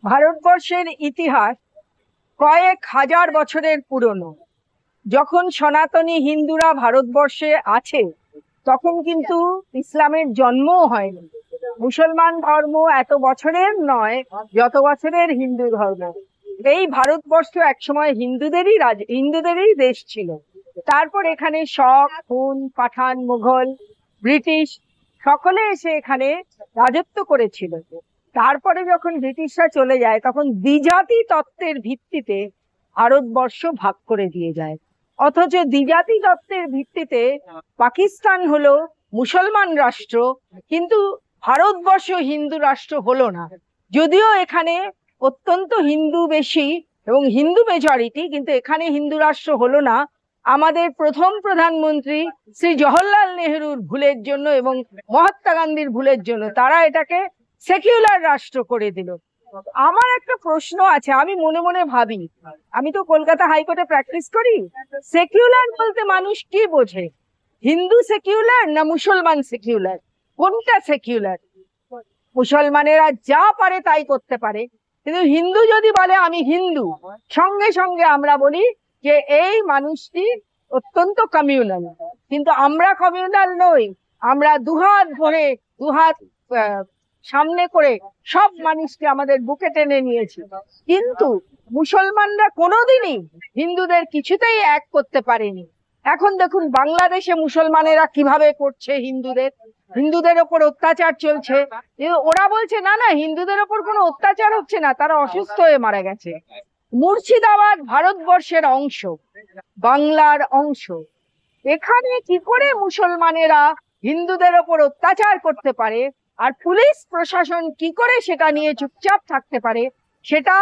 ভারতবর্ষের ইতিহাস কয়েক হাজার বছরের পুরনো। যখন সনাতনী হিন্দুরা ভারতবর্ষে আছে তখন কিন্তু ইসলামের জন্মও হয়নি। মুসলমান ধর্ম এত বছরের নয় যত বছরের হিন্দু ধর্ম। এই ভারতবর্ষ একসময় হিন্দুদেরই দেশ ছিল। তারপর এখানে শক, হুন, পাঠান, মুঘল, ব্রিটিশ সকলে এসে এখানে রাজত্ব করেছিল। তারপরে যখন ব্রিটিশরা চলে যায় তখন দ্বিজাতি তত্ত্বের ভিত্তিতে ভারতবর্ষ ভাগ করে দিয়ে যায়। অথচ দ্বিজাতি তত্ত্বের ভিত্তিতে পাকিস্তান হলো মুসলমান রাষ্ট্র, কিন্তু ভারতবর্ষ হিন্দু রাষ্ট্র হলো না। যদিও এখানে অত্যন্ত হিন্দু বেশি এবং হিন্দু মেজরিটি, কিন্তু এখানে হিন্দু রাষ্ট্র হলো না আমাদের প্রথম প্রধানমন্ত্রী শ্রী জওহরলাল নেহরুর ভুলের জন্য এবং মহাত্মা গান্ধীর ভুলের জন্য। তারা এটাকে সেকুলার রাষ্ট্র করে দিল। আমার একটা প্রশ্ন আছে, আমি মনে মনে ভাবি, আমি তো কলকাতা হাইকোর্টে প্র্যাকটিস করি, সেকুলার বলতে মানুষ কি বোঝে? হিন্দু সেকুলার না মুসলমান সেকুলার? কোনটা সেকুলার? মুসলমানেরা যা পারে তাই করতে পারে, কিন্তু হিন্দু যদি বলে আমি হিন্দু, সঙ্গে সঙ্গে আমরা বলি যে এই মানুষটি অত্যন্ত কমিউনাল। কিন্তু আমরা কমিউনাল নই, আমরা দুহাত ভরে দুহাত সামনে করে সব মানুষকে আমাদের বুকে টেনে নিয়েছি। কিন্তু মুসলমানরা কোনোদিনই হিন্দুদের কিছুতেই এক করতে পারেনি। এখন দেখুন বাংলাদেশে মুসলমানেরা কিভাবে করছে, হিন্দুদের ওপর অত্যাচার চলছে। ওরা বলছে না না, হিন্দুদের ওপর কোনো অত্যাচার হচ্ছে না, তারা অসুস্থ হয়ে মারা গেছে। মুর্শিদাবাদ ভারতবর্ষের অংশ, বাংলার অংশ। এখানে কি করে মুসলমানেরা হিন্দুদের ওপর অত্যাচার করতে পারে আর পুলিশ প্রশাসন কি করে সেটা নিয়ে চুপচাপ থাকতে পারে? সেটা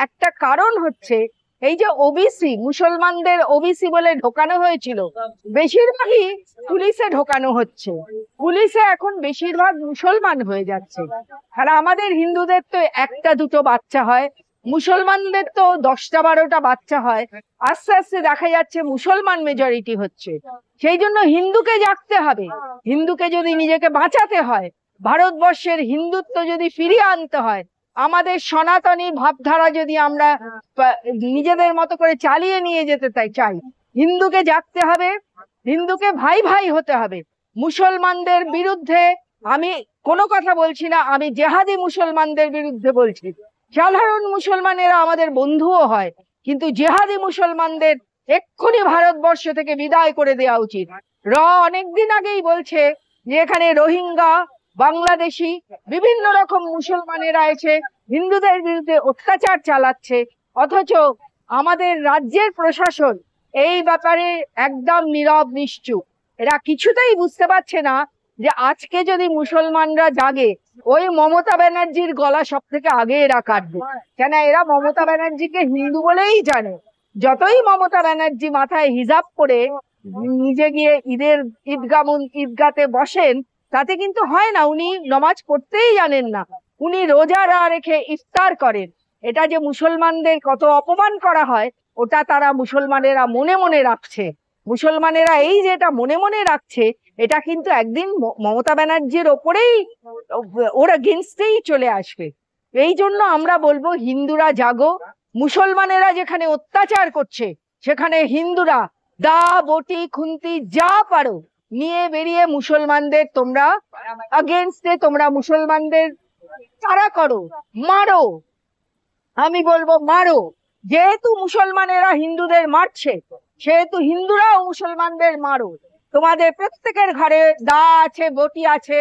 একটা কারণ হচ্ছে এই যে ওবিসি, মুসলমানদের ওবিসি বলে ঢোকানো হয়েছিল, বেশিরভাগই পুলিশে ঢোকানো হচ্ছে। পুলিশে এখন বেশিরভাগ মুসলমান হয়ে যাচ্ছে। আর আমাদের হিন্দুদের তো একটা দুটো বাচ্চা হয়, মুসলমানদের তো 10টা 12টা বাচ্চা হয়। আস্তে আস্তে দেখা যাচ্ছে মুসলমান মেজরিটি হচ্ছে। সেই জন্য হিন্দুকে জাগতে হবে। হিন্দুকে যদি নিজেকে বাঁচাতে হয়, ভারতবর্ষের হিন্দুত্ব যদি ফিরিয়ে আনতে হয়, আমাদের সনাতনী ভাবধারা যদি আমরা নিজেদের মতো করে চালিয়ে নিয়ে যেতে চাই, হিন্দুকে জাগতে হবে, হিন্দুকে ভাই ভাই হতে হবে। মুসলমানদের বিরুদ্ধে আমি কোনো কথা বলছি না, আমি জেহাদি মুসলমানদের বিরুদ্ধে বলছি। সাধারণ মুসলমানেরা আমাদের বন্ধুও হয়, কিন্তু জেহাদি মুসলমানদের এক্ষুনি ভারতবর্ষ থেকে বিদায় করে দেওয়া উচিত। অনেকদিন আগেই বলছে যে এখানে রোহিঙ্গা, বাংলাদেশি বিভিন্ন রকম মুসলমানেরা এসে হিন্দুদের বিরুদ্ধে অত্যাচার চালাচ্ছে, অথচ আমাদের রাজ্যের প্রশাসন এই ব্যাপারে একদম নীরব নিশ্চুপ। এরা কিছুতেই বুঝতে পারছে না যে আজকে যদি মুসলমানরা জাগে, ওই মমতা ব্যানার্জির গলা সব থেকে আগে এরা কাটবে। কেন? এরা মমতা ব্যানার্জিকে হিন্দু বলেই জানে। যতই মমতা ব্যানার্জি মাথায় হিজাব করে নিজে গিয়ে ঈদগাতে বসেন, তাতে কিন্তু হয় না। উনি নামাজ পড়তেই জানেন না, উনি রোজা রেখে ইফতার করেন। এটা যে মুসলমানদের কত অপমান করা হয় ওটা তারা মুসলমানেরা মনে মনে রাখছে। মুসলমানেরা এই যে এটা মনে মনে রাখছে, এটা কিন্তু একদিন মমতা ব্যানার্জির ওপরেই ওরা এগেইনস্টেই চলে আসবে। এই জন্য আমরা বলবো হিন্দুরা জাগো। মুসলমানেরা যেখানে অত্যাচার করছে সেখানে হিন্দুরা দা, বটি, খুন্তি যা পারো নিয়ে বেরিয়ে মুসলমানদের তোমরা এগেইনস্টে, তোমরা মুসলমানদের তারা করো, মারো। আমি বলবো মারো। যেহেতু মুসলমানেরা হিন্দুদের মারছে, সেহেতু হিন্দুরাও মুসলমানদের মারো। তোমাদের প্রত্যেকের ঘরে দা আছে, বটি আছে,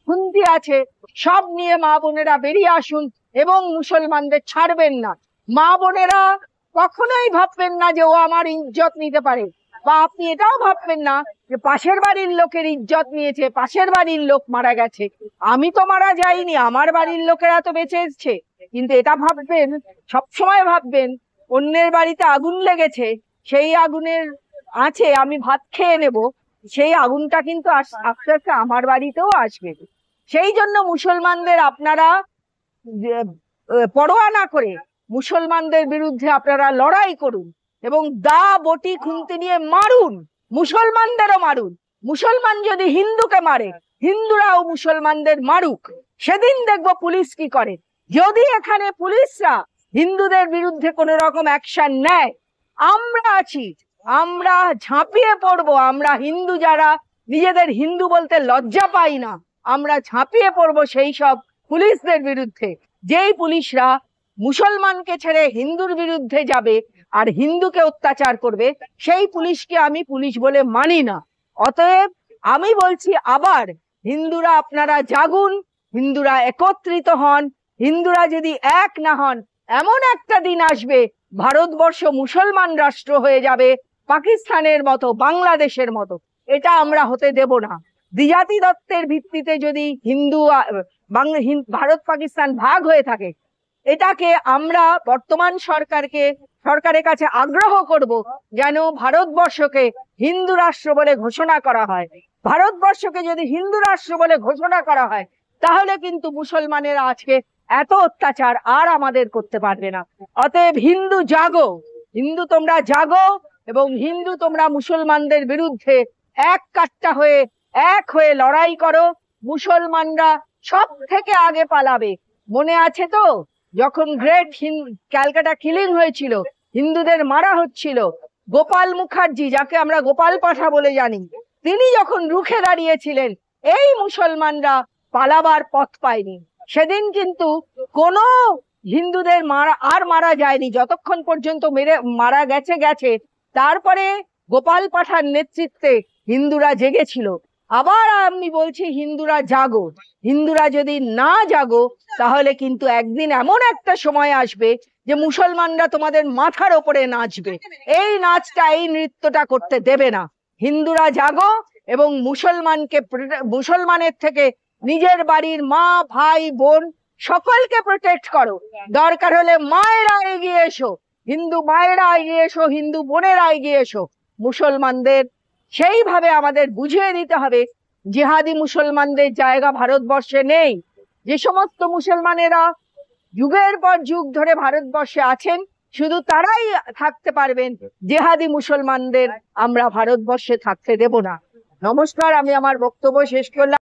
খুন্তি আছে, সব নিয়ে মা বোনেরা বেরিয়ে আসুন এবং মুসলমানদের ছাড়বেন না। মা বোনেরা কখনোই ভাববেন না যে ও আমার ইজ্জত নিতে পারে, বা আপনি এটাও ভাববেন না যে পাশের বাড়ির লোকের ইজ্জত নিয়েছে, পাশের বাড়ির লোক মারা গেছে, আমি তো মারা যাইনি, আমার বাড়ির লোকেরা তো বেঁচে এসছে। কিন্তু এটা ভাববেন, সবসময় ভাববেন অন্যের বাড়িতে আগুন লেগেছে, সেই আগুনের আছে আমি ভাত খেয়ে নেব, সেই আগুনটা কিন্তু আস্তে আস্তে আমার বাড়িতেও আসবে। সেই জন্য মুসলমানদের আপনারা পরোয়া না করে মুসলমানদের বিরুদ্ধে আপনারা লড়াই করুন এবং দা, বটি, খুন্তি নিয়ে মারুন, মুসলমানদেরও মারুন। মুসলমান যদি হিন্দুকে মারে, হিন্দুরাও মুসলমানদের মারুক। সেদিন দেখবো পুলিশ কি করে। যদি এখানে পুলিশরা হিন্দুদের বিরুদ্ধে কোনো রকম অ্যাকশন নেয়, আমরা আছি, আমরা ঝাঁপিয়ে পড়বো। আমরা হিন্দু যারা নিজেদের হিন্দু বলতে লজ্জা পাই না, আমরা ঝাঁপিয়ে পড়বো সেই সব পুলিশদের বিরুদ্ধে যেই পুলিশরা মুসলমানকে ছেড়ে হিন্দুর বিরুদ্ধে যাবে আর হিন্দুকে অত্যাচার করবে। সেই পুলিশকে আমি পুলিশ বলে মানি না। অতএব আমি বলছি আবার, হিন্দুরা আপনারা জাগুন, হিন্দুরা একত্রিত হন। হিন্দুরা যদি এক না হন, এমন একটা দিন আসবে ভারতবর্ষ মুসলমান রাষ্ট্র হয়ে যাবে, পাকিস্তানের মতো, বাংলাদেশের মতো। এটা আমরা হতে দেব না। দ্বিজাতি তত্ত্বের ভিত্তিতে যদি ভারত পাকিস্তান ভাগ হয়ে থাকে, এটাকে আমরা বর্তমান সরকারের কাছে আগ্রহ করব যেন ভারতবর্ষকে হিন্দু রাষ্ট্র বলে ঘোষণা করা হয়। ভারতবর্ষকে যদি হিন্দু রাষ্ট্র বলে ঘোষণা করা হয়, তাহলে কিন্তু মুসলমানেরা আজকে এত অত্যাচার আর আমাদের করতে পারবে না। অতএব হিন্দু জাগো, হিন্দু তোমরা জাগো, এবং হিন্দু তোমরা মুসলমানদের বিরুদ্ধে এক হয়ে লড়াই করো। মুসলমানরা সব থেকে আগে পালাবে। মনে আছে তো, যখন ক্যালকাটা কিলিং হয়েছিল, হিন্দুদের মারা হচ্ছিল, গোপাল মুখার্জি, যাকে আমরা গোপাল পাঠা বলে জানি, তিনি যখন রুখে দাঁড়িয়েছিলেন, এই মুসলমানরা পালাবার পথ পায়নি। সেদিন কিন্তু কোনো হিন্দুদের মারা যায়নি, যতক্ষণ পর্যন্ত মারা গেছে। তারপরে গোপাল পাঠার নেতৃত্বে হিন্দুরা জেগেছিল। আবার আমি বলছি, হিন্দুরা জাগো। হিন্দুরা যদি না জাগো, তাহলে কিন্তু একদিন এমন একটা সময় আসবে যে মুসলমানরা তোমাদের মাথার ওপরে নাচবে। এই নাচটা, এই নৃত্যটা করতে দেবে না। হিন্দুরা জাগো এবং মুসলমানের থেকে নিজের বাড়ির মা, ভাই, বোন সকলকে প্রোটেক্ট করো। দরকার হলে মায়েরা এগিয়ে এসো, হিন্দু মায়েরা এগিয়ে এসো, হিন্দু বোনেরা এগিয়ে এসো। মুসলমানদের সেইভাবে আমাদের বুঝিয়ে দিতে হবে, জিহাদি মুসলমানদের জায়গা ভারতবর্ষে নেই। যে সমস্ত মুসলমানেরা যুগের পর যুগ ধরে ভারতবর্ষে আছেন, শুধু তারাই থাকতে পারবেন। জিহাদি মুসলমানদের আমরা ভারতবর্ষে থাকতে দেব না। নমস্কার, আমি আমার বক্তব্য শেষ করলাম।